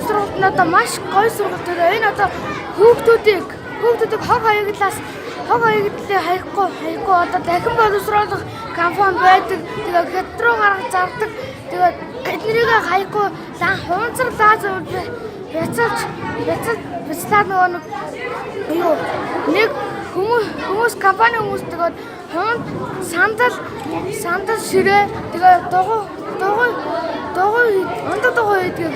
сургуульд нь одоо маш гоё сургууль. Тэгээ энэ одоо хүүхдүүдийг хог хаягдлыг хаяхгүй одоо дахин боловсруулах компани байдаг. Тэгээ хятад руу гаргаж зардаг. Тэгээ эднэрийг хаяхгүй хуунцарлаа бяцлаад нөгөө нэг хүмүүс компани хүмүүс тэгээд хуунд сандал ширээ тэгээ ундаг дугуй хийдгийг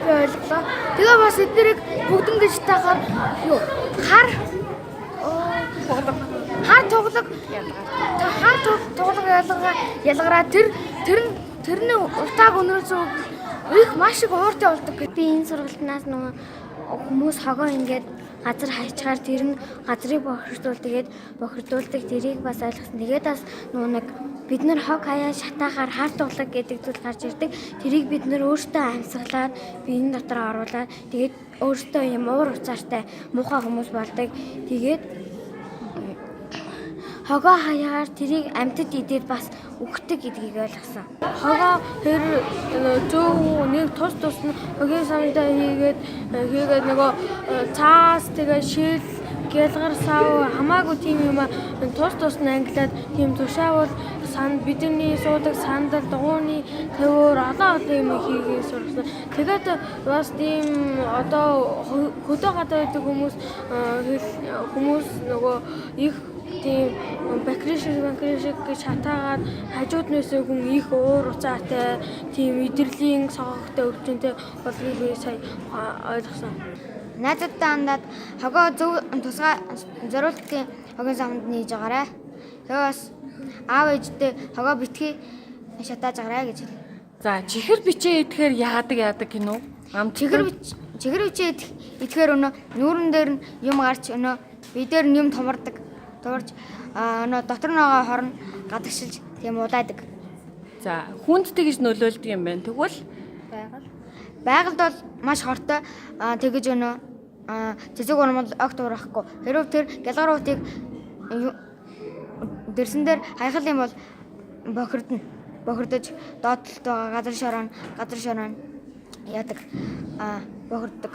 би ойлголоо. Тэгээ бас эднэрийг бүгдэн гэж тахаар хар тоглог ялгараа тэрний утааг өнөөсөн их маш их ууртай болдог. Би энэ сургалтнаас нөгөө хүмүүс хогоо ингээд газар хайчгаар тэр нь газрыг бохирдуулдаг тэрийг бас ойлгосон. Тэгээд бас нөгөө нэг бид нар хог хаяа шатаахаар хар тоглог гэдэг зүйл гарч ирдэг. Тэрийг бид нар өөртөө амьсгалаад биеийн дотор оруулаад тэгээд өөртөө юм уур уцаартай муухай хүмүүс болдог. Тэгээд хогоо хаягаар тэрийг амьтад идээд бас үхдэг гэдгийг ойлгосон. Хогоо тэр зөв нэг тус нь хогийн сандаа хийгээд нөгөө цаас тэгээ шил гэлгар сав хамаагүй тийм юм тус нь англиад тийм тушаавал бидний суудаг сандал дугууны тавиур олон юм хийгээ сурсан. Тэгээд бас тийм одоо хөдөө гадаа байдаг хүмүүс нөгөө их тийм бактеришиг гэж хатаагаад хажууд нэсээ хүн их уур уцаатай тийм идэрлийн согогтой өвчнөд болгийг би сая ойлгосон. Найзуудтай хандаад хогоо зөв тусгай зориултын хогийн самд нээж байгаарай. Тэгээ бас аав ээжтэй хогоо битгий шатааж агараа гэж хэлээ. За чихэр бичээ идэхээр яадаг гинөө? Чихэр бичээ идэхээр өнөө нүүрэн дээр нь юм гарч өнөө бие дээр нь юм туварж өнөө дотор ногоо хорн гадагшилж тийм удаадаг. За хүнд тэгж нөлөөлдөг юм байна. Тэгвэл байгальд бол маш хортой тэгэж өнөө цэцэг урмал огт урахгүй. Хэрвээ тэр гялгаруутыг дэрсэн дээр хайхал юм бол бохирдож доотлолт байгаа газар шороо яадаг бохирддог.